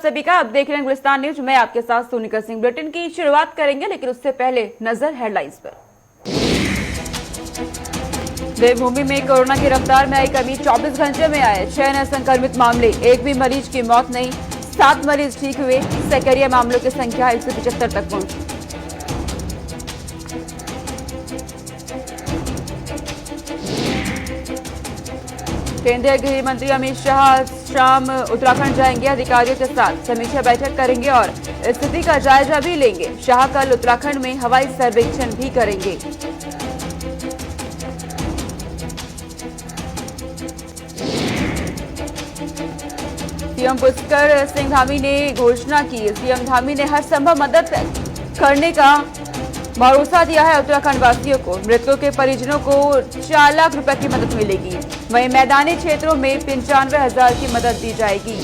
सभी का। अब देख रहे हैं गुलिस्तान न्यूज। मैं आपके साथ सोनिका सिंह। बुलेटिन की शुरुआत करेंगे, लेकिन उससे पहले नजर हेडलाइंस पर। देवभूमि में कोरोना की रफ्तार में आई कमी। 24 घंटे में आए 6 नए संक्रमित मामले, एक भी मरीज की मौत नहीं, 7 मरीज ठीक हुए। सक्रिय मामलों की संख्या 175 तक पहुंची। केंद्रीय गृह मंत्री अमित शाह शाम उत्तराखंड जाएंगे। अधिकारियों के साथ समीक्षा बैठक करेंगे और स्थिति का जायजा भी लेंगे। शाह कल उत्तराखंड में हवाई सर्वेक्षण भी करेंगे। सीएम पुष्कर सिंह धामी ने घोषणा की। सीएम धामी ने हर संभव मदद करने का भरोसा दिया है उत्तराखंड वासियों को। मृतकों के परिजनों को 4 लाख रुपए की मदद मिलेगी। वहीं मैदानी क्षेत्रों में 95,000 की मदद दी जाएगी।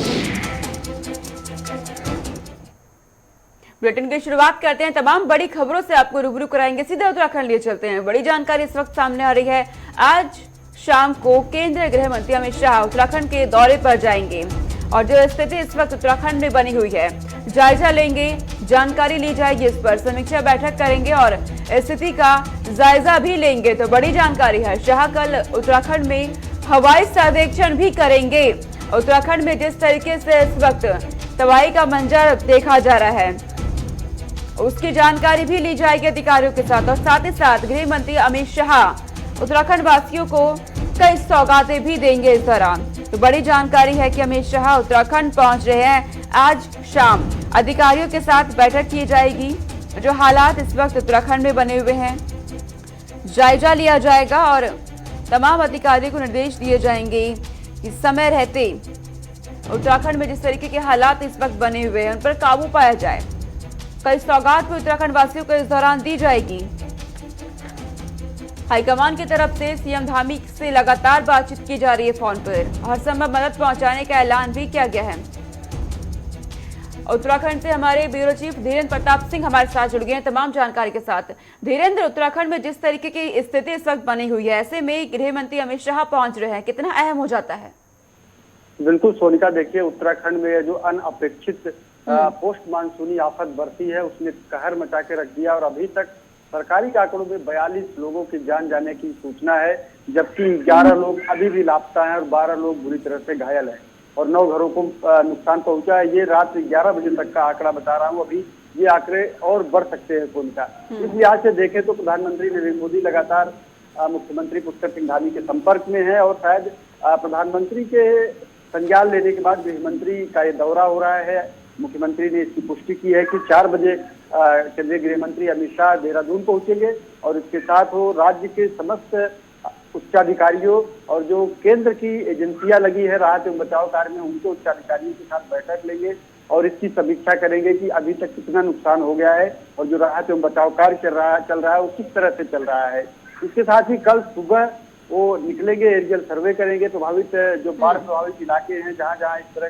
बुलेटिन की शुरुआत करते हैं। तमाम बड़ी खबरों से आपको रूबरू कराएंगे। सीधे उत्तराखंड लिए चलते हैं। बड़ी जानकारी इस वक्त सामने आ रही है। आज शाम को केंद्रीय गृह मंत्री अमित शाह उत्तराखंड के दौरे पर जाएंगे और जो स्थिति इस वक्त उत्तराखंड में बनी हुई है, जायजा लेंगे, जानकारी ली जाएगी। इस पर समीक्षा बैठक करेंगे और स्थिति का जायजा भी लेंगे। तो बड़ी जानकारी है। शाह कल उत्तराखंड में हवाई सर्वेक्षण भी करेंगे। उत्तराखंड में जिस तरीके से इस वक्त तबाही का मंजर देखा जा रहा है, उसकी जानकारी भी ली जाएगी अधिकारियों के साथ। और साथ ही साथ गृह मंत्री अमित शाह उत्तराखंड वासियों को कई सौगातें भी देंगे इस दौरान। तो बड़ी जानकारी है कि अमित शाह उत्तराखंड पहुंच रहे हैं। आज शाम अधिकारियों के साथ बैठक की जाएगी। जो हालात इस वक्त उत्तराखंड में बने हुए हैं, जायजा लिया जाएगा और तमाम अधिकारियों को निर्देश दिए जाएंगे कि समय रहते उत्तराखंड में जिस तरीके के हालात इस वक्त बने हुए हैं, उन पर काबू पाया जाए। कई सौगात भी उत्तराखंड वासियों को इस दौरान दी जाएगी। हाईकमान की तरफ से सीएम धामी से लगातार बातचीत की जा रही है फोन पर। हर संभव मदद पहुंचाने का ऐलान भी किया गया है। उत्तराखंड से हमारे ब्यूरो चीफ धीरेन्द्र प्रताप सिंह हमारे साथ जुड़ गए हैं तमाम जानकारी के साथ। धीरेन्द्र, उत्तराखंड में जिस तरीके की स्थिति इस वक्त बनी हुई है, ऐसे में गृह मंत्री अमित शाह पहुंच रहे हैं, कितना अहम हो जाता है? बिल्कुल सोनिका, देखिए उत्तराखंड में जो अनअपेक्षित पोस्ट मानसूनी आफत बरसी है, उसने कहर मचा के रख दिया और अभी तक सरकारी आंकड़ों में 42 लोगों की जान जाने की सूचना है, जबकि 11 लोग अभी भी लापता हैं और 12 लोग बुरी तरह से घायल हैं और 9 घरों को नुकसान पहुंचा है। ये रात 11 बजे तक का आंकड़ा बता रहा हूँ। अभी ये आंकड़े और बढ़ सकते हैं सोनिका। इस लिहाज से देखें तो प्रधानमंत्री नरेंद्र मोदी लगातार मुख्यमंत्री पुष्कर सिंह धामी के संपर्क में है और शायद प्रधानमंत्री के संज्ञान लेने के बाद गृह मंत्री का ये दौरा हो रहा है। मुख्यमंत्री ने इसकी पुष्टि की है कि 4 बजे केंद्रीय गृह मंत्री अमित शाह देहरादून पहुंचेंगे और इसके साथ वो राज्य के समस्त उच्चाधिकारियों और जो केंद्र की एजेंसियां लगी है राहत एवं बचाव कार्य में, उनके उच्चाधिकारियों के साथ बैठक लेंगे और इसकी समीक्षा करेंगे कि अभी तक कितना नुकसान हो गया है और जो राहत एवं बचाव कार्य चल रहा है वो किस तरह से चल रहा है। इसके साथ ही कल सुबह वो निकलेंगे, एरियल सर्वे करेंगे। प्रभावित जो बाढ़ प्रभावित इलाके हैं, जहाँ जहाँ इस तरह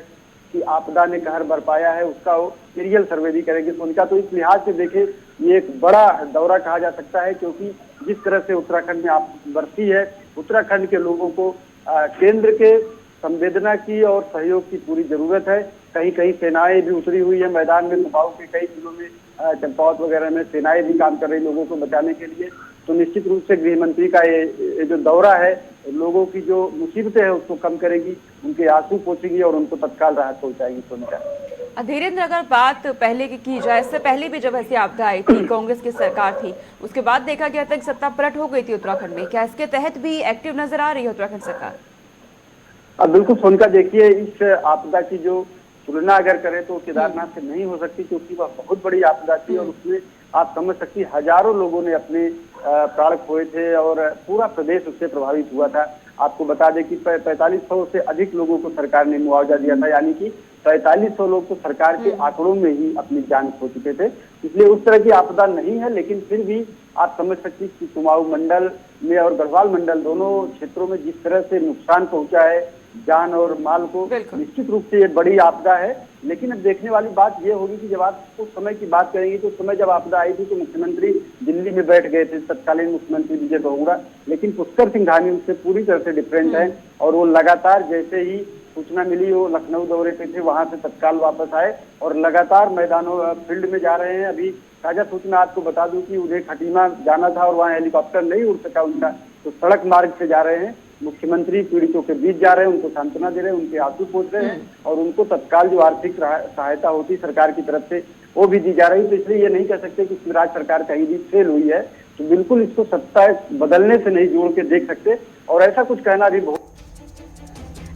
की आपदा ने कहर बरपाया है, उसका वो एरियल सर्वे भी करेंगे सोनिका। तो इस लिहाज से देखें ये एक बड़ा दौरा कहा जा सकता है, क्योंकि जिस तरह से उत्तराखंड में आपदा बरसी है, उत्तराखंड के लोगों को केंद्र के संवेदना की और सहयोग की पूरी जरूरत है। कहीं कहीं सेनाएं भी उतरी हुई है मैदान में। कुमाऊं के कई जिलों में, चंपावत वगैरह में सेनाएं भी काम कर रही लोगों को बचाने के लिए। तो निश्चित रूप से गृह मंत्री का ये जो दौरा है, लोगों की जो मुसीबतें हैं उसको कम करेगी, उनके आंसू पोंछेगी और उनको तत्काल राहत पहुंचाएगी सोनिका। धीरेन्द्र, अगर बात पहले की जाए, इससे पहले भी जब ऐसी आपदा आई थी, कांग्रेस की सरकार थी, उसके बाद देखा गया था कि सत्ता पलट हो गई थी उत्तराखंड में। क्या इसके तहत भी एक्टिव नजर आ रही है उत्तराखंड सरकार? बिल्कुल सोनिका, देखिए इस आपदा की जो तुलना अगर करें तो केदारनाथ से नहीं हो सकती, क्योंकि वह बहुत बड़ी आपदा थी और उसमें आप समझ सकती हजारों लोगों ने अपने प्राण खोए थे और पूरा प्रदेश उससे प्रभावित हुआ था। आपको बता दें कि 4500 से अधिक लोगों को सरकार ने मुआवजा दिया था, यानी कि 4500 लोग तो सरकार के आंकड़ों में ही अपनी जान खो चुके थे। इसलिए उस तरह की आपदा नहीं है, लेकिन फिर भी आप समझ सकती कि कुमाऊं मंडल में और गढ़वाल मंडल दोनों क्षेत्रों में जिस तरह से नुकसान पहुंचा है जान और माल को, निश्चित रूप से ये बड़ी आपदा है। लेकिन अब देखने वाली बात ये होगी कि जब आप उस समय की बात करेंगे तो उस समय जब आपदा आई थी तो मुख्यमंत्री दिल्ली में बैठ गए थे, तत्कालीन मुख्यमंत्री विजय बहुगुणा। लेकिन पुष्कर सिंह धामी उससे पूरी तरह से डिफरेंट है और वो लगातार जैसे ही सूचना मिली वो लखनऊ दौरे पे थे, वहां से तत्काल वापस आए और लगातार मैदानों फील्ड में जा रहे हैं। अभी ताजा सूचना आपको बता दूं कि उन्हें खटीमा जाना था और वहां हेलीकॉप्टर नहीं उड़ सका उनका, तो सड़क मार्ग से जा रहे हैं। मुख्यमंत्री पीड़ितों के बीच जा रहे हैं, उनको सांत्वना दे रहे हैं, उनके आंसू पोंछ रहे हैं और उनको तत्काल जो आर्थिक सहायता होती सरकार की तरफ से वो भी दी जा रही है। तो इसलिए ये नहीं कह सकते कि शिवराज सरकार कहीं भी फेल हुई है, तो बिल्कुल इसको सत्ता बदलने से नहीं जोड़ के देख सकते और ऐसा कुछ कहना भी बहुत।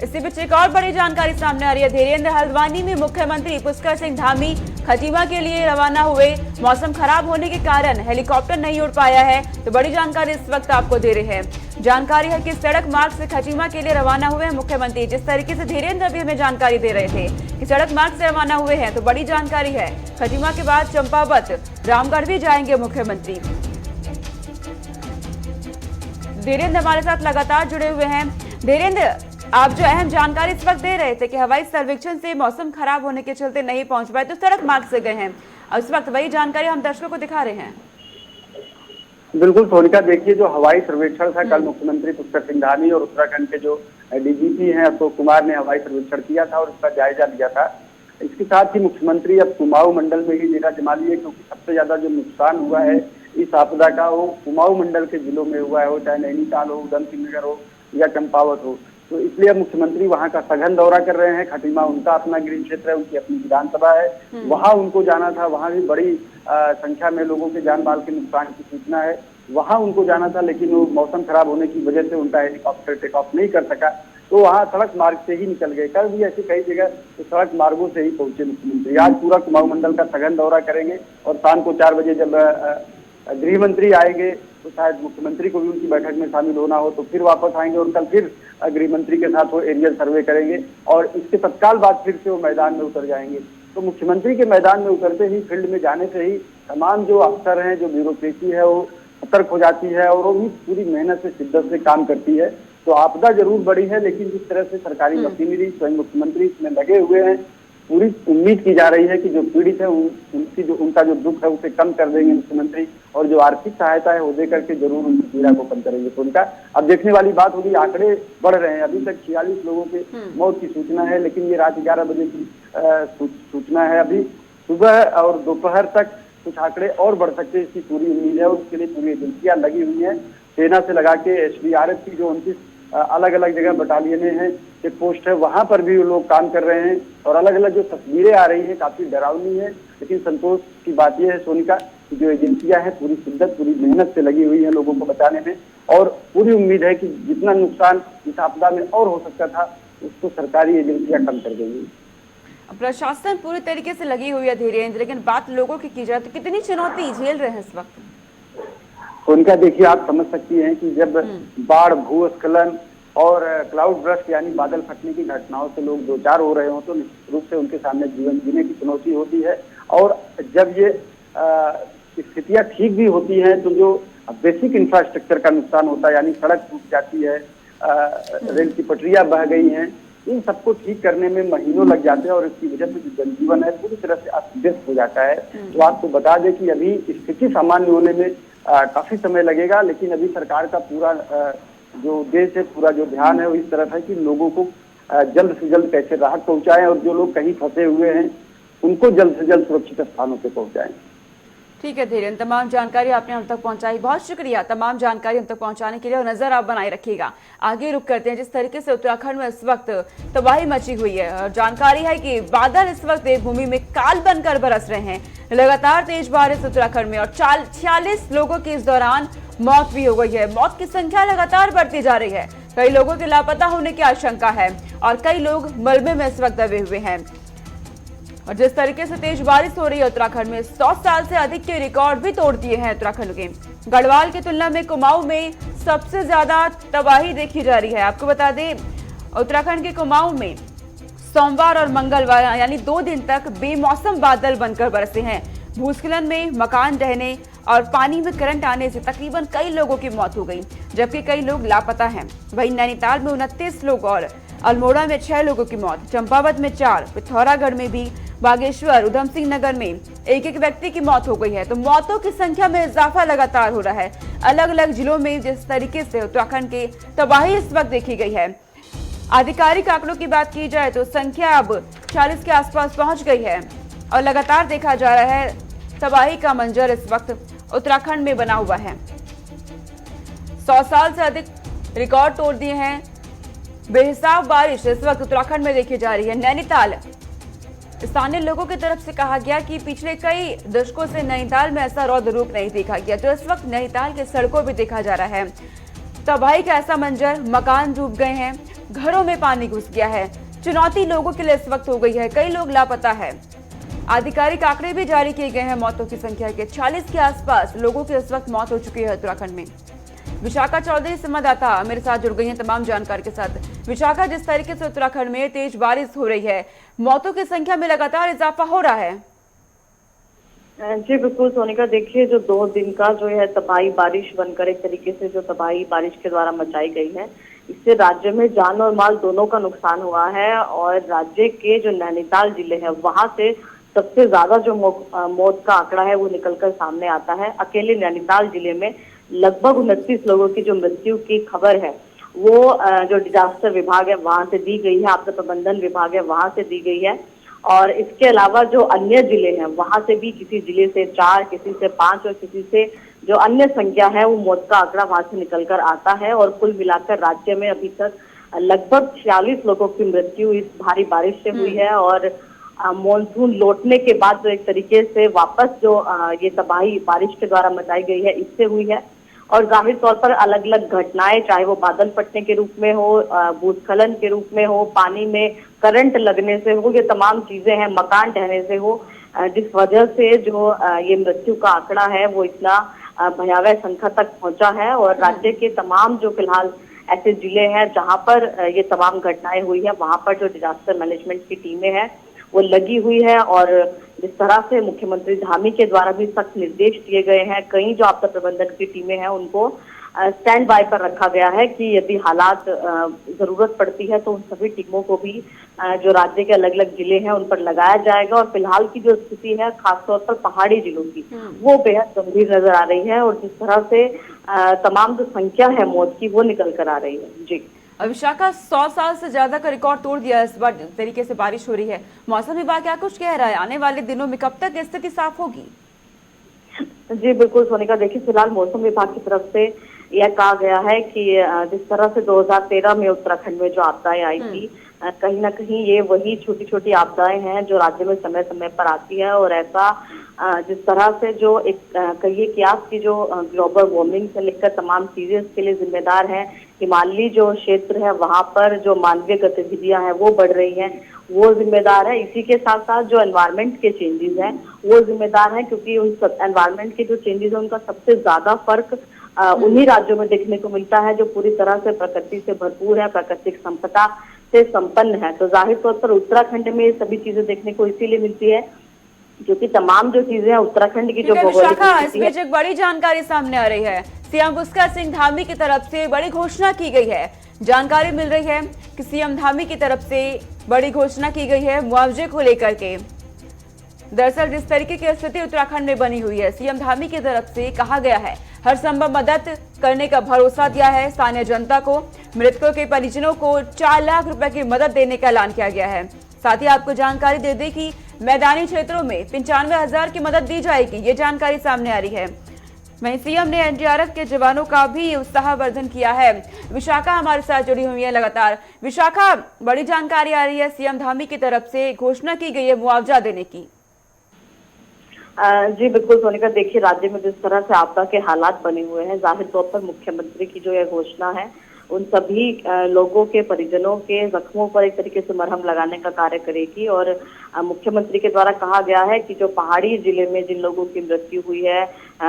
इसी बीच एक और बड़ी जानकारी सामने आ रही है। धीरेन्द्र हल्द्वानी में मुख्यमंत्री पुष्कर सिंह धामी खटीमा के लिए रवाना हुए, मौसम खराब होने के कारण हेलीकॉप्टर नहीं उड़ पाया है, तो बड़ी जानकारी इस वक्त आपको दे रहे हैं। जानकारी है कि सड़क मार्ग से खटीमा के लिए रवाना हुए हैं मुख्यमंत्री। जिस तरीके से धीरेन्द्र अभी हमें जानकारी दे रहे थे कि सड़क मार्ग से रवाना हुए हैं, तो बड़ी जानकारी है खटीमा के बाद चंपावत, रामगढ़ भी जाएंगे मुख्यमंत्री। धीरेन्द्र हमारे साथ लगातार जुड़े हुए हैं। धीरेन्द्र, आप जो अहम जानकारी इस वक्त दे रहे थे कि हवाई सर्वेक्षण से मौसम खराब होने के चलते नहीं पहुंच पाए, तो सड़क मार्ग से गए हैं, और इस वक्त वही जानकारी हम दर्शकों को दिखा रहे हैं। बिल्कुल सोनिका, देखिए जो हवाई सर्वेक्षण था कल मुख्यमंत्री पुष्कर सिंह धामी और उत्तराखंड के जो डीजीपी हैं अशोक कुमार ने हवाई सर्वेक्षण किया था और इसका जायजा लिया था। इसके साथ ही मुख्यमंत्री अब कुमाऊं मंडल में ही डेरा जमा लिए, क्योंकि सबसे ज्यादा जो नुकसान हुआ है इस आपदा का वो कुमाऊं मंडल के जिलों में हुआ है, हो चाहे नैनीताल हो, उधमसिंह नगर हो या चंपावत हो। तो इसलिए अब मुख्यमंत्री वहां का सघन दौरा कर रहे हैं। खटीमा उनका अपना गृह क्षेत्र है, उनकी अपनी विधानसभा है, वहां उनको जाना था। वहां भी बड़ी संख्या में लोगों के जान माल के नुकसान की सूचना है, वहां उनको जाना था, लेकिन वो मौसम खराब होने की वजह से उनका हेलीकॉप्टर टेक ऑफ नहीं कर सका, तो वहां सड़क मार्ग से ही निकल गए। कल भी ऐसी कई जगह तो सड़क मार्गों से ही पहुंचे मुख्यमंत्री। आज पूरा कुमाऊं मंडल का सघन दौरा करेंगे और शाम को 4 बजे जब गृह मंत्री आएंगे तो शायद मुख्यमंत्री को भी उनकी बैठक में शामिल होना हो, तो फिर वापस आएंगे और कल फिर गृह मंत्री के साथ वो एरियल सर्वे करेंगे और इसके तत्काल बाद फिर से वो मैदान में उतर जाएंगे। तो मुख्यमंत्री के मैदान में उतरते ही, फील्ड में जाने से ही तमाम जो अफसर हैं, जो ब्यूरोक्रेसी है वो सतर्क हो जाती है और वो भी पूरी मेहनत से, शिद्दत से काम करती है। तो आपदा जरूर बड़ी है, लेकिन जिस तरह से सरकारी मशीनरी, स्वयं मुख्यमंत्री इसमें लगे हुए हैं, पूरी उम्मीद की जा रही है कि जो पीड़ित है उनका जो दुख है उसे कम कर देंगे मुख्यमंत्री, और जो आर्थिक सहायता है वो दे करके जरूर उनकी पीड़ा को कम करेंगे। तो उनका अब देखने वाली बात होगी। आंकड़े बढ़ रहे हैं, अभी तक 46 लोगों के मौत की सूचना है, लेकिन ये रात 11 बजे की सूचना है। अभी सुबह और दोपहर तक कुछ आंकड़े और बढ़ सकते हैं, इसकी पूरी उम्मीद है और उसके लिए पूरी एजेंसियां लगी हुई हैं। सेना से लगा के SDRF की जो 29 अलग अलग जगह बटालियने हैं, चेक पोस्ट है, वहां पर भी लोग काम कर रहे हैं और अलग अलग जो तस्वीरें आ रही हैं काफी डरावनी है। लेकिन संतोष की बात यह है सोनिका कि जो एजेंसियां हैं पूरी शिद्दत, पूरी मेहनत से लगी हुई है लोगों को बचाने में, और पूरी उम्मीद है कि जितना नुकसान इस आपदा में और हो सकता था उसको सरकारी एजेंसियां कम कर देंगी। प्रशासन पूरी तरीके से लगी हुई है धीरेन्द्र, लेकिन बात लोगों की जाए तो कितनी चुनौती झेल रहे हैं इस वक्त? तो उनका देखिए, आप समझ सकती हैं कि जब बाढ़, भूस्खलन और क्लाउड बर्स्ट यानी बादल फटने की घटनाओं से लोग दो चार हो रहे हो, तो निश्चित रूप से उनके सामने जीवन जीने की चुनौती होती है। और जब ये स्थितियां ठीक भी होती हैं तो जो बेसिक इंफ्रास्ट्रक्चर का नुकसान होता है, यानी सड़क टूट जाती है, रेल की पटरियां बह गई हैं, इन सबको ठीक करने में महीनों लग जाते हैं और इसकी वजह से जो जनजीवन है पूरी तरह से अस्त व्यस्त हो जाता है। तो आपको बता दें कि अभी स्थिति सामान्य होने में काफी समय लगेगा, लेकिन अभी सरकार का पूरा जो उद्देश्य है, पूरा जो ध्यान है वो इस तरफ है कि लोगों को जल्द से जल्द कैसे राहत पहुंचाएं और जो लोग कहीं फंसे हुए हैं उनको जल्द से जल्द सुरक्षित स्थानों पे पहुंचाएं। ठीक है धीरेन्द्र, तमाम जानकारी आपने हम तक पहुंचाई, बहुत शुक्रिया तमाम जानकारी हम तक पहुंचाने के लिए, और नजर आप बनाए रखिएगा। आगे रुक करते हैं, जिस तरीके से उत्तराखंड में इस वक्त तबाही मची हुई है और जानकारी है कि बादल इस वक्त देवभूमि में काल बनकर बरस रहे हैं, लगातार तेज बारिश उत्तराखंड में, और 46 लोगों की इस दौरान मौत भी हो गई है। मौत की संख्या लगातार बढ़ती जा रही है, कई लोगों के लापता होने की आशंका है और कई लोग मलबे में इस वक्त दबे हुए हैं। और जिस तरीके से तेज बारिश हो रही है उत्तराखंड में, 100 साल से अधिक के रिकॉर्ड भी तोड़ दिए हैं उत्तराखंड के। गढ़वाल की तुलना में कुमाऊं में सबसे ज्यादा तबाही देखी जा रही है। आपको बता दें, उत्तराखंड के कुमाऊं में सोमवार और मंगलवार यानी 2 दिन तक बेमौसम बादल बनकर बरसे हैं। भूस्खलन में मकान ढहने और पानी में करंट आने से तकरीबन कई लोगों की मौत हो गई, जबकि कई लोग लापता हैं। वहीं नैनीताल में 29 लोग और अल्मोड़ा में 6 लोगों की मौत, चंपावत में 4, पिथौरागढ़ में भी, बागेश्वर, उधमसिंह नगर में एक व्यक्ति की मौत हो गई है। तो मौतों की संख्या में इजाफा लगातार हो रहा है अलग अलग जिलों में। जिस तरीके से उत्तराखंड के तबाही इस वक्त देखी गई है, आधिकारिक आंकड़ों की बात की जाए तो संख्या अब 40 के आसपास पहुंच गई है और लगातार देखा जा रहा है तबाही का मंजर इस वक्त उत्तराखंड में बना हुआ है। 100 साल से अधिक रिकॉर्ड तोड़ दिए हैं। बेहिसाब बारिश इस वक्त उत्तराखंड में देखी जा रही है। नैनीताल, स्थानीय लोगों की तरफ से कहा गया कि पिछले कई दशकों से नैनीताल में ऐसा रौद्र रूप नहीं देखा गया, तो इस वक्त नैनीताल के सड़कों पर देखा जा रहा है तबाही का ऐसा मंजर। मकान डूब गए हैं, घरों में पानी घुस गया है। चुनौती लोगों के लिए इस वक्त हो गई है, कई लोग लापता है। आधिकारिक आंकड़े भी जारी किए गए हैं मौतों की संख्या के। 40 के आसपास लोगों की इस वक्त मौत हो चुकी है उत्तराखंड में। विशाखा चौधरी संवाददाता मेरे साथ जुड़ गई हैं तमाम जानकारी के साथ। विशाखा, जिस तरीके से उत्तराखंड में तेज बारिश हो रही है, मौतों की संख्या में लगातार इजाफा हो रहा है। जी बिल्कुल सोनिका, देखिए जो 2 दिन का जो है तबाही बारिश बनकर एक तरीके से जो तबाही बारिश के द्वारा मचाई गई है, इससे राज्य में जान और माल दोनों का नुकसान हुआ है। और राज्य के जो नैनीताल जिले है वहां से सबसे ज्यादा जो मौत का आंकड़ा है वो निकलकर सामने आता है। अकेले नैनीताल जिले में लगभग 29 लोगों की जो मृत्यु की खबर है वो जो डिजास्टर विभाग है वहां से दी गई है, आपदा प्रबंधन विभाग है वहां से दी गई है। और इसके अलावा जो अन्य जिले हैं वहां से भी किसी जिले से 4, किसी से 5 और किसी से जो अन्य संख्या है वो मौत का आंकड़ा वहां से निकल कर आता है। और कुल मिलाकर राज्य में अभी तक लगभग 46 लोगों की मृत्यु इस भारी बारिश से हुई है। और मॉनसून लौटने के बाद जो एक तरीके से वापस जो ये तबाही बारिश के द्वारा मचाई गई है इससे हुई है। और जाहिर तौर पर अलग अलग घटनाएं, चाहे वो बादल फटने के रूप में हो, भूस्खलन के रूप में हो, पानी में करंट लगने से हो, ये तमाम चीजें हैं, मकान ढहने से हो, जिस वजह से जो ये मृत्यु का आंकड़ा है वो इतना भयावह संख्या तक पहुंचा है। और राज्य के तमाम जो फिलहाल ऐसे जिले हैं जहां पर ये तमाम घटनाएं हुई है वहां पर जो डिजास्टर मैनेजमेंट की टीमें हैं वो लगी हुई है। और जिस तरह से मुख्यमंत्री धामी के द्वारा भी सख्त निर्देश दिए गए हैं, कई जो आपदा प्रबंधन की टीमें हैं उनको स्टैंड बाय पर रखा गया है कि यदि हालात जरूरत पड़ती है तो उन सभी टीमों को भी जो राज्य के अलग अलग जिले हैं उन पर लगाया जाएगा। और फिलहाल की जो स्थिति है खासतौर पर पहाड़ी जिलों की वो बेहद गंभीर नजर आ रही है। और जिस तरह से तमाम जो संख्या है मौत की वो निकल कर आ रही है। जी विशाखा, 100 साल से ज्यादा का रिकॉर्ड तोड़ दिया इस बार तरीके से बारिश हो रही है। मौसम विभाग क्या कुछ कह रहा है, आने वाले दिनों में कब तक स्थिति साफ होगी? जी बिल्कुल सोनिका, देखिए फिलहाल मौसम विभाग की तरफ से यह कहा गया है कि जिस तरह से 2013 में उत्तराखंड में जो आपदाएं आई थी, कहीं ना कहीं ये वही छोटी छोटी आपदाएं हैं जो राज्य में समय समय पर आती है। और ऐसा जिस तरह से जो एक कहिए कि आपकी जो ग्लोबल वार्मिंग से लेकर तमाम चीजें इसके लिए जिम्मेदार हैं, हिमालयी जो क्षेत्र है वहां पर जो मानवीय गतिविधियां हैं वो बढ़ रही हैं, वो जिम्मेदार है। इसी के साथ साथ जो एनवायरनमेंट के चेंजेस हैं वो जिम्मेदार है, क्योंकि उन एनवायरनमेंट के जो चेंजेस है उनका सबसे ज्यादा फर्क उन्हीं राज्यों में देखने को मिलता है जो पूरी तरह से प्रकृति से भरपूर है, प्राकृतिक संपदा से संपन्न है। तो जाहिर तौर पर उत्तराखंड में ये सभी चीजें देखने को इसीलिए मिलती है क्योंकि तमाम जो चीजें हैं उत्तराखंड की जो भौगोलिक इसमें एक बड़ी जानकारी सामने आ रही है। सीएम पुष्कर सिंह धामी की तरफ से बड़ी घोषणा की गई है। जानकारी मिल रही है कि सीएम धामी की तरफ से बड़ी घोषणा की गई है मुआवजे को लेकर के। दरअसल जिस तरीके की स्थिति उत्तराखंड में बनी हुई है, सीएम धामी की तरफ से कहा गया है हर संभव मदद करने का भरोसा दिया है स्थानीय जनता को। मृतकों के परिजनों को 4 लाख रुपए की मदद देने का ऐलान किया गया है। साथ ही आपको जानकारी दे दें कि मैदानी क्षेत्रों में 95,000 की मदद दी जाएगी, ये जानकारी सामने आ रही है। वहीं सीएम ने एनडीआरएफ के जवानों का भी उत्साहवर्धन किया है। विशाखा हमारे साथ जुड़ी हुई है लगातार। विशाखा, बड़ी जानकारी आ रही है, सीएम धामी की तरफ से घोषणा की गई है मुआवजा देने की। जी बिल्कुल सोनिका, देखिए राज्य में जिस तरह से आपदा के हालात बने हुए हैं, जाहिर तौर पर मुख्यमंत्री की जो यह घोषणा है उन सभी लोगों के परिजनों के जख्मों पर एक तरीके से मरहम लगाने का कार्य करेगी। और मुख्यमंत्री के द्वारा कहा गया है कि जो पहाड़ी जिले में जिन लोगों की मृत्यु हुई है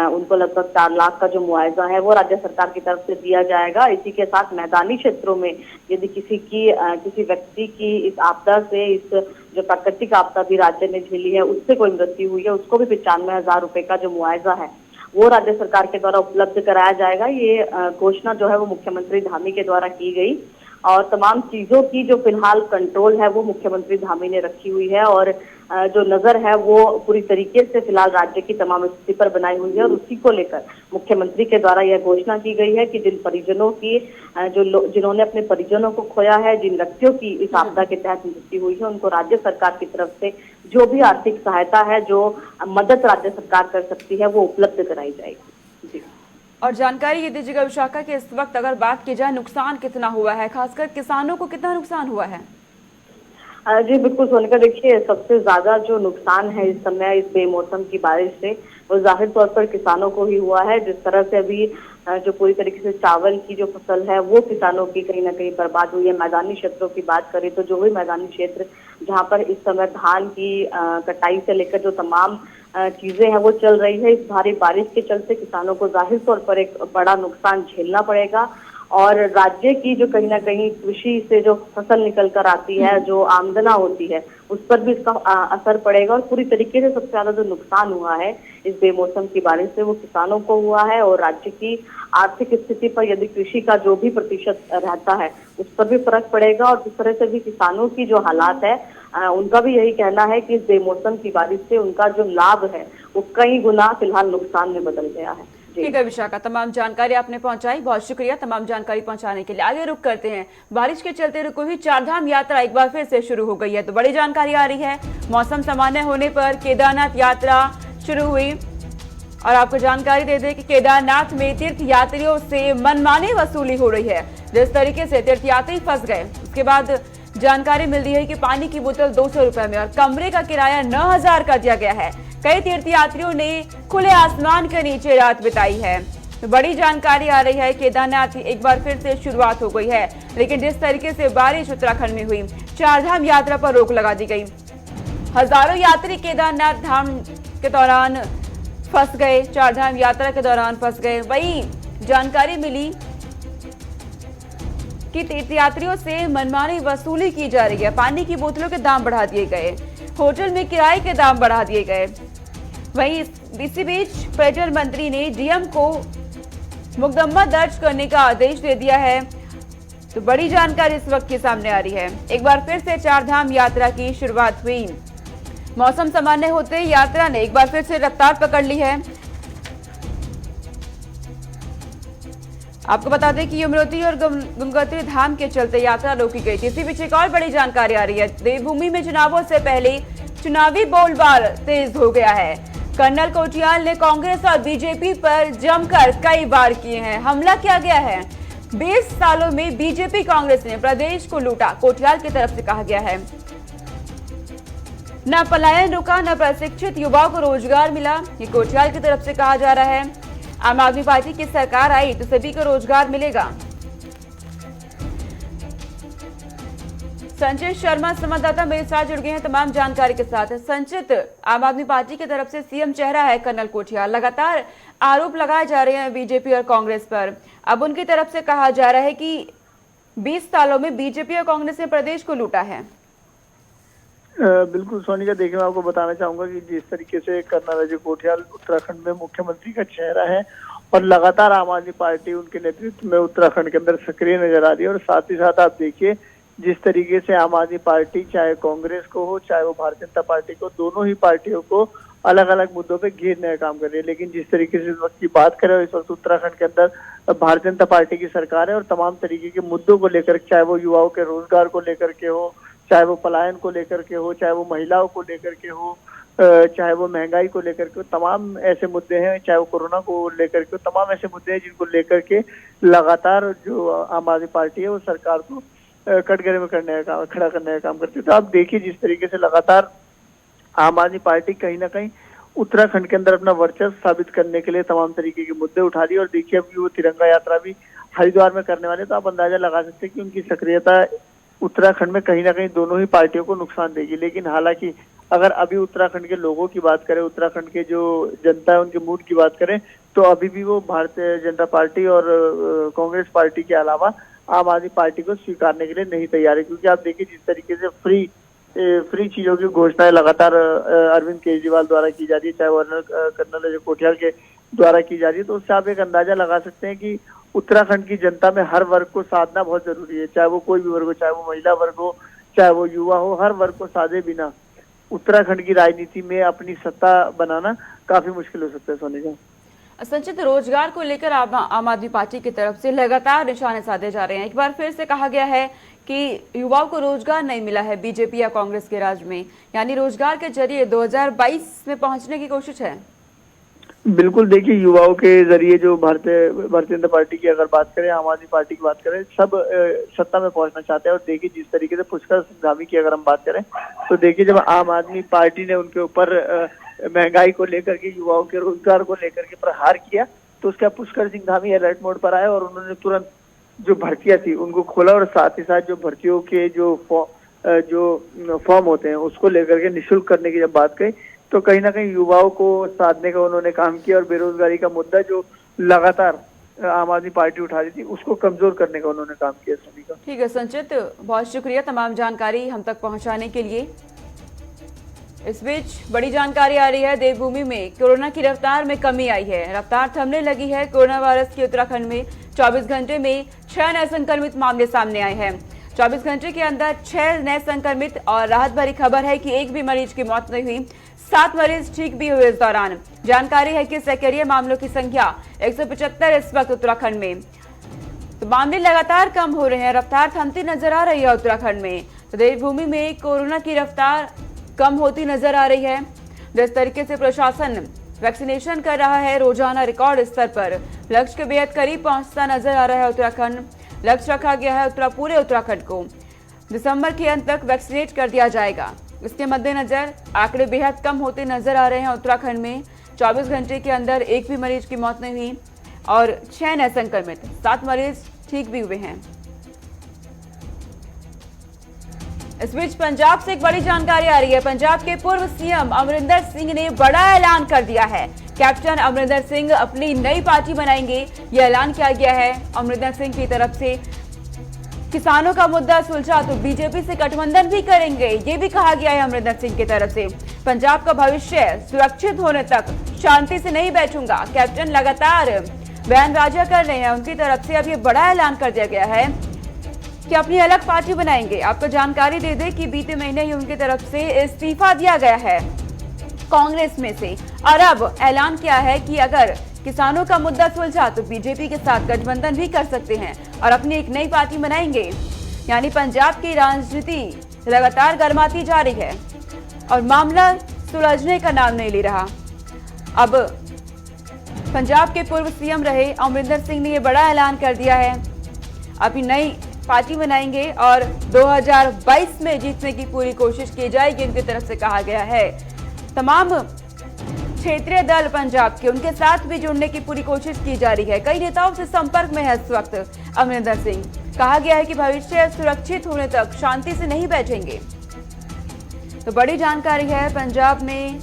उनको लगभग 4 लाख का जो मुआवजा है वो राज्य सरकार की तरफ से दिया जाएगा। इसी के साथ मैदानी क्षेत्रों में यदि किसी व्यक्ति की इस आपदा से, इस जो प्राकृतिक आपदा भी राज्य ने झेली है उससे कोई मृत्यु हुई है, उसको भी 95,000 रुपए का जो मुआवजा है वो राज्य सरकार के द्वारा उपलब्ध कराया जाएगा। ये घोषणा जो है वो मुख्यमंत्री धामी के द्वारा की गई। और तमाम चीजों की जो फिलहाल कंट्रोल है वो मुख्यमंत्री धामी ने रखी हुई है। और जो नजर है वो पूरी तरीके से फिलहाल राज्य की तमाम स्थिति पर बनाई हुई है और उसी को लेकर मुख्यमंत्री के द्वारा यह घोषणा की गई है कि जिन परिजनों की जिन्होंने अपने परिजनों को खोया है, जिन व्यक्तियों की इस आपदा के तहत मृत्यु हुई है, उनको राज्य सरकार की तरफ से जो भी आर्थिक सहायता है, जो मदद राज्य सरकार कर सकती है, वो उपलब्ध कराई जाएगी। जी। और जानकारी ये दीजिएगा विशाखा कि इस वक्त अगर बात की जाए नुकसान कितना हुआ है, खासकर किसानों को कितना नुकसान हुआ है? जी बिल्कुल सोनिका, देखिए सबसे ज्यादा जो नुकसान है इस समय इस बेमौसम की बारिश से वो जाहिर तौर पर किसानों को ही हुआ है। जिस तरह से अभी जो पूरी तरीके से चावल की जो फसल है वो किसानों की कहीं ना कहीं बर्बाद हुई है। मैदानी क्षेत्रों की बात करें तो जो भी मैदानी क्षेत्र जहां पर इस समय धान की कटाई से लेकर जो तमाम चीजें हैं वो चल रही है, इस भारी बारिश के चलते किसानों को जाहिर तौर पर एक बड़ा नुकसान झेलना पड़ेगा और राज्य की जो कहीं ना कहीं कृषि से जो फसल निकल कर आती है, जो आमदना होती है, उस पर भी इसका असर पड़ेगा। और पूरी तरीके से सबसे ज्यादा जो नुकसान हुआ है इस बेमौसम की बारिश से वो किसानों को हुआ है और राज्य की आर्थिक स्थिति पर यदि कृषि का जो भी प्रतिशत रहता है उस पर भी फर्क पड़ेगा। और जिस तरह से भी किसानों की जो हालात है उनका भी यही कहना है कि इस बेमौसम की बारिश से उनका जो लाभ है वो कई गुना फिलहाल नुकसान में बदल गया है। ठीक है विशाखा, तमाम जानकारी आपने पहुंचाई, बहुत शुक्रिया तमाम जानकारी पहुंचाने के लिए। आगे रुक करते हैं, बारिश के चलते रुकी हुई चारधाम यात्रा एक बार फिर से शुरू हो गई है, तो बड़ी जानकारी आ रही है। मौसम सामान्य होने पर केदारनाथ यात्रा शुरू हुई और आपको जानकारी दे दें कि केदारनाथ में तीर्थ यात्रियों से मनमानी वसूली हो रही है। जिस तरीके से तीर्थयात्री फंस गए, उसके बाद जानकारी मिल रही है कि पानी की बोतल 200 रुपए में और कमरे का किराया 9,000 कर दिया गया है। कई तीर्थयात्रियों ने खुले आसमान के नीचे रात बिताई है। तो बड़ी जानकारी आ रही है, केदारनाथ एक बार फिर से शुरुआत हो गई है, लेकिन जिस तरीके से बारिश उत्तराखंड में हुई, चारधाम यात्रा पर रोक लगा दी गई। हजारों यात्री केदारनाथ धाम के दौरान फंस गए, चारधाम यात्रा के दौरान फंस गए। वही जानकारी मिली कि तीर्थयात्रियों से मनमानी वसूली की जा रही है, पानी की बोतलों के दाम बढ़ा दिए गए, होटल में किराए के दाम बढ़ा दिए गए। वहीं इसी बीच पर्यटन मंत्री ने डीएम को मुकदमा दर्ज करने का आदेश दे दिया है। तो बड़ी जानकारी इस वक्त के सामने आ रही है। एक बार फिर से चारधाम यात्रा की शुरुआत हुई, मौसम सामान्य होते ही यात्रा ने एक बार फिर से रफ्तार पकड़ ली है। आपको बता दें कि यमुनोत्री और गंगोत्री धाम के चलते यात्रा रोकी गई थी। इसी बीच एक और बड़ी जानकारी आ रही है, देवभूमि में चुनावों से पहले चुनावी बोलबाल तेज हो गया है। कर्नल कोटियाल ने कांग्रेस और बीजेपी पर जमकर कई बार किए हैं, हमला किया गया है। 20 सालों में बीजेपी कांग्रेस ने प्रदेश को लूटा, कोटियाल की तरफ से कहा गया है। न पलायन रुका, न प्रशिक्षित युवाओं को रोजगार मिला, ये कोटियाल की तरफ से कहा जा रहा है। आम आदमी पार्टी की सरकार आई तो सभी को रोजगार मिलेगा। संचित शर्मा संवाददाता मेरे साथ जुड़ गए हैं तमाम जानकारी के साथ। संचित, आम आदमी पार्टी की तरफ से सीएम चेहरा है कर्नल कोटियाल, लगातार आरोप लगाए जा रहे हैं बीजेपी और कांग्रेस पर। अब उनकी तरफ से कहा जा रहा है कि 20 सालों में बीजेपी और कांग्रेस ने प्रदेश को लूटा है। बिल्कुल सोनिका, देखिए मैं आपको बताना चाहूंगा कि जिस तरीके से कर्नल अजय कोटियाल उत्तराखंड में मुख्यमंत्री का चेहरा है और लगातार आम आदमी पार्टी उनके नेतृत्व में उत्तराखंड के अंदर सक्रिय नजर आ रही है। और साथ ही साथ आप देखिए जिस तरीके से आम आदमी पार्टी चाहे कांग्रेस को हो चाहे वो भारतीय जनता पार्टी को, दोनों ही पार्टियों को अलग अलग मुद्दों पे घेरने का काम कर रही है। लेकिन जिस तरीके से इस वक्त की बात करें, इस वक्त उत्तराखंड के अंदर भारतीय जनता पार्टी की सरकार है और तमाम तरीके के मुद्दों को लेकर, चाहे वो युवाओं के रोजगार को लेकर के हो, चाहे वो पलायन को लेकर के हो, चाहे वो महिलाओं को लेकर के हो, चाहे वो महंगाई को लेकर के, तमाम ऐसे मुद्दे हैं, चाहे वो कोरोना को लेकर के, तमाम ऐसे मुद्दे हैं जिनको लेकर के लगातार जो आम आदमी पार्टी है वो सरकार को कटघरे में खड़ा करने का काम करती है। तो आप देखिए जिस तरीके से लगातार आम आदमी पार्टी कहीं ना कहीं उत्तराखंड के अंदर अपना वर्चस्व साबित करने के लिए तमाम तरीके के मुद्दे उठा रही है। और देखिए अभी वो तिरंगा यात्रा भी हरिद्वार में करने वाले, तो आप अंदाजा लगा सकते हैं कि उनकी सक्रियता उत्तराखंड में कहीं ना कहीं दोनों ही पार्टियों को नुकसान देगी। लेकिन हालांकि अगर अभी उत्तराखंड के लोगों की बात करें, उत्तराखंड के जो जनता है उनके मूड की बात करें, तो अभी भी वो भारतीय जनता पार्टी और कांग्रेस पार्टी के अलावा आम आदमी पार्टी को स्वीकारने के लिए नहीं तैयार है। क्योंकि आप देखिए जिस तरीके से फ्री चीजों की घोषणाएं लगातार अरविंद केजरीवाल द्वारा की जा रही है, चाहे वो कर्नल अजय कोटियाल के द्वारा की जा रही है, तो उससे आप एक अंदाजा लगा सकते हैं कि उत्तराखंड की जनता में हर वर्ग को साधना बहुत जरूरी है। चाहे वो कोई भी वर्ग हो, चाहे वो महिला वर्ग हो, चाहे वो युवा हो, हर वर्ग को साधे बिना उत्तराखंड की राजनीति में अपनी सत्ता बनाना काफी मुश्किल हो सकता है सोनिका। संचित, रोजगार को लेकर आम आदमी पार्टी की तरफ से लगातार निशाने साधे जा रहे हैं। एक बार फिर से कहा गया है कि युवाओं को रोजगार नहीं मिला है बीजेपी या कांग्रेस के राज में, यानी रोजगार के जरिए 2022 में पहुंचने की कोशिश है। बिल्कुल, देखिए युवाओं के जरिए जो भारतीय जनता पार्टी की अगर बात करें, आम आदमी पार्टी की बात करें, सब सत्ता में पहुंचना चाहते हैं। और देखिए जिस तरीके से पुष्कर सिंह धामी की अगर हम बात करें तो देखिए जब आम आदमी पार्टी ने उनके ऊपर महंगाई को लेकर के, युवाओं के रोजगार को लेकर के प्रहार किया, तो उसका पुष्कर सिंह धामी अलर्ट मोड पर आए और उन्होंने तुरंत जो भर्तियां थी उनको खोला और साथ ही साथ जो भर्तियों के जो फॉर्म होते हैं उसको लेकर के निःशुल्क करने की जब बात कही तो कहीं ना कहीं युवाओं को साधने का उन्होंने काम किया और बेरोजगारी का मुद्दा जो लगातार आम आदमी पार्टी उठा रही थी उसको कमजोर करने का उन्होंने काम किया। सोनिका, ठीक है संचित, बहुत शुक्रिया तमाम जानकारी हम तक पहुंचाने के लिए। इस बीच बड़ी जानकारी आ रही है, देवभूमि में कोरोना की रफ्तार में कमी आई है। रफ्तार थमने लगी है कोरोना वायरस की। उत्तराखंड में 24 घंटे में 6 नए संक्रमित मामले सामने आए हैं। 24 घंटे के अंदर 6 नए संक्रमित और राहत भरी खबर है कि एक भी मरीज की मौत नहीं हुई, 7 मरीज ठीक भी हुए। इस दौरान जानकारी है कि सक्रिय मामलों की संख्या 175 इस वक्त उत्तराखंड में। तो मामले लगातार कम हो रहे हैं, रफ्तार थमती नजर आ रही है उत्तराखंड में। तो देवभूमि में कोरोना की रफ्तार कम होती नजर आ रही है। जिस तरीके से प्रशासन वैक्सीनेशन कर रहा है रोजाना रिकॉर्ड स्तर पर, लक्ष्य के बेहद करीब पहुंचता नजर आ रहा है उत्तराखंड। लक्ष्य रखा गया है पूरे उत्तराखंड को दिसंबर के अंत तक वैक्सीनेट कर दिया जाएगा। इसके मद्देनजर आंकड़े बेहद कम होते नजर आ रहे हैं उत्तराखंड में। 24 घंटे के अंदर एक भी मरीज की मौत नहीं हुई और 6 नए संक्रमित, 7 मरीज ठीक भी हुए हैं। इस बीच पंजाब से एक बड़ी जानकारी आ रही है। पंजाब के पूर्व सीएम अमरिंदर सिंह ने बड़ा ऐलान कर दिया है। कैप्टन अमरिंदर सिंह अपनी नई पार्टी बनाएंगे, यह ऐलान किया गया है अमरिंदर सिंह की तरफ से। किसानों का मुद्दा सुलझा तो बीजेपी से गठबंधन भी करेंगे, ये भी कहा गया है अमरिंदर सिंह की तरफ से। पंजाब का भविष्य सुरक्षित होने तक शांति से नहीं बैठूंगा, कैप्टन लगातार बयानबाजियां कर रहे हैं। उनकी तरफ से अब ये बड़ा ऐलान कर दिया गया है कि अपनी अलग पार्टी बनाएंगे। आपको जानकारी दे दें कि बीते महीने ही उनकी तरफ से इस्तीफा दिया गया है कांग्रेस में से, और अब ऐलान किया है कि अगर किसानों का मुद्दा सुलझा तो बीजेपी के साथ गठबंधन भी कर सकते हैं और अपनी एक नई पार्टी बनाएंगे। यानी पंजाब की राजनीति लगातार गर्माती जा रही है और मामला सुलझने का नाम नहीं ले रहा। अब पंजाब के पूर्व सीएम रहे अमरिंदर सिंह ने यह बड़ा ऐलान कर दिया है, अपनी नई पार्टी बनाएंगे और 2022 में जीतने की पूरी कोशिश की जाएगी। इनकी तरफ से कहा गया है तमाम क्षेत्रीय दल पंजाब के, उनके साथ भी जुड़ने की पूरी कोशिश की जा रही है। कई नेताओं से संपर्क में है इस वक्त अमरिंदर सिंह। कहा गया है कि भविष्य सुरक्षित होने तक शांति से नहीं बैठेंगे। तो बड़ी जानकारी है, पंजाब में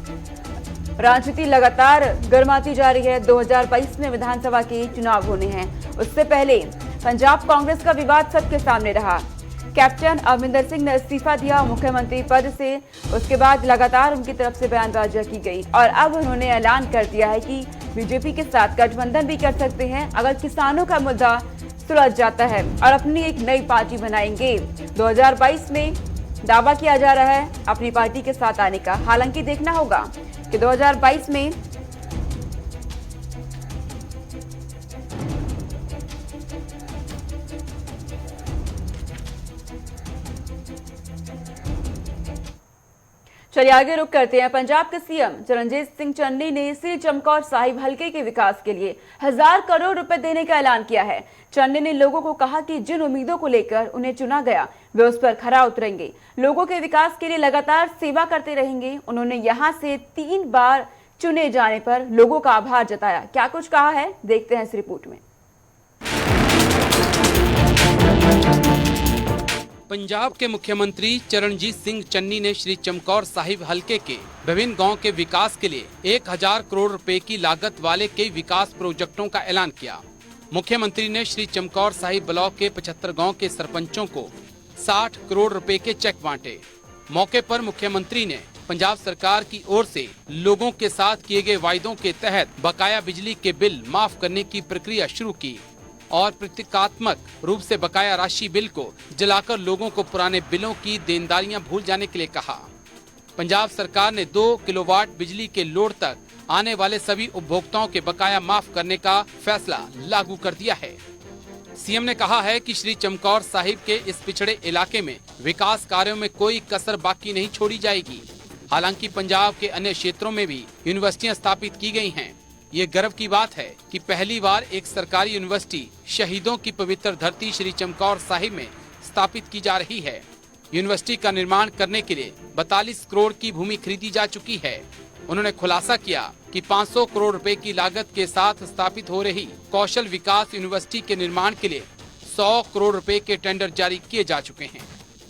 राजनीति लगातार गर्माती जा रही है। 2022 में विधानसभा के चुनाव होने हैं, उससे पहले पंजाब कांग्रेस का विवाद सबके सामने रहा। कैप्टन अमरिंदर सिंह ने इस्तीफा दिया मुख्यमंत्री पद से, उसके बाद लगातार उनकी तरफ से बयानबाजियां की गई और अब उन्होंने ऐलान कर दिया है कि बीजेपी के साथ गठबंधन भी कर सकते हैं अगर किसानों का मुद्दा सुलझ जाता है, और अपनी एक नई पार्टी बनाएंगे। 2022 में दावा किया जा रहा है अपनी पार्टी के साथ आने का। हालांकि देखना होगा कि 2022 में चलिए आगे रुक करते हैं। पंजाब के सीएम चरणजीत सिंह चन्नी ने श्री चमकौर साहिब हलके के विकास के लिए 1000 करोड़ रुपए देने का ऐलान किया है। चन्नी ने लोगों को कहा कि जिन उम्मीदों को लेकर उन्हें चुना गया वे उस पर खरा उतरेंगे, लोगों के विकास के लिए लगातार सेवा करते रहेंगे। उन्होंने यहां से 3 बार चुने जाने पर लोगों का आभार जताया। क्या कुछ कहा है, देखते हैं इस रिपोर्ट में। पंजाब के मुख्यमंत्री चरणजीत सिंह चन्नी ने श्री चमकौर साहिब हलके के विभिन्न गांव के विकास के लिए 1000 करोड़ रुपए की लागत वाले कई विकास प्रोजेक्टों का ऐलान किया। मुख्यमंत्री ने श्री चमकौर साहिब ब्लॉक के 75 गांव के सरपंचों को 60 करोड़ रुपए के चेक बांटे। मौके पर मुख्यमंत्री ने पंजाब सरकार की ओर से लोगों के साथ किए गए वायदों के तहत बकाया बिजली के बिल माफ करने की प्रक्रिया शुरू की और प्रतीकात्मक रूप से बकाया राशि बिल को जलाकर लोगों को पुराने बिलों की देनदारियां भूल जाने के लिए कहा। पंजाब सरकार ने 2 किलोवाट बिजली के लोड तक आने वाले सभी उपभोक्ताओं के बकाया माफ करने का फैसला लागू कर दिया है। सीएम ने कहा है कि श्री चमकौर साहिब के इस पिछड़े इलाके में विकास कार्यों में कोई कसर बाकी नहीं छोड़ी जाएगी। हालांकि पंजाब के अन्य क्षेत्रों में भी यूनिवर्सिटियां स्थापित की गई हैं। ये गर्व की बात है कि पहली बार एक सरकारी यूनिवर्सिटी शहीदों की पवित्र धरती श्री चमकौर साहिब में स्थापित की जा रही है। यूनिवर्सिटी का निर्माण करने के लिए 42 करोड़ की भूमि खरीदी जा चुकी है। उन्होंने खुलासा किया कि 500 करोड़ रुपए की लागत के साथ स्थापित हो रही कौशल विकास यूनिवर्सिटी के निर्माण के लिए 100 करोड़ रुपए के टेंडर जारी किए जा चुके हैं।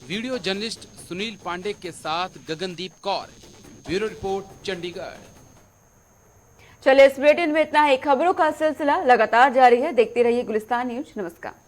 वीडियो जर्नलिस्ट सुनील पांडे के साथ गगनदीप कौर, ब्यूरो रिपोर्ट, चंडीगढ़। चलिए इस बुलेटिन में इतना ही। खबरों का सिलसिला लगातार जारी है। देखते रहिए गुलिस्तान न्यूज। नमस्कार।